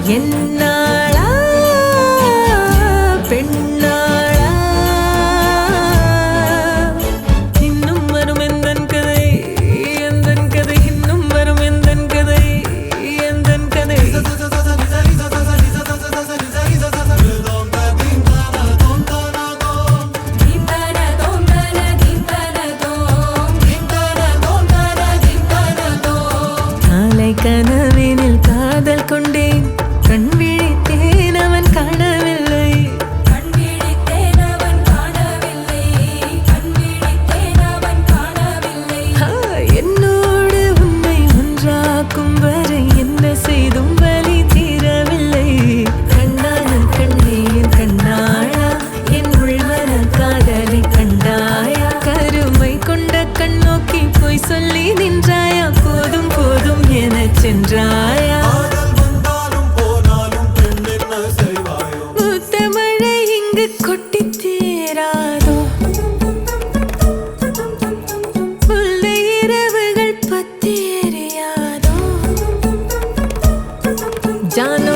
என்னாளா பெண்ணாளா இன்னும் வரும் எந்தன் கதை இன்னும் வரும் எந்தன் கதை நாளை கனவினில் காதல் கொண்டேன் கண் விழித்தேன் அவன் காணவில்லை என்னோடு உன்னை ஒன்றாக்கும் வரை என்ன செய்தும் வலி தீரவில்லை கண்ணானன் கண்ணே என் கண்ணாளா என் உள்மன காதலை கண்டாயா கருமை கொண்ட கண் நோக்கி போய் சொல்லி நின்றாயா போதும் போதும் எனச் சென்றாயா முத்தமழை இங்கு கொட்டி தீராதோ முல்லை இரவுகள் பத்தி எரியாதோ ஜானோ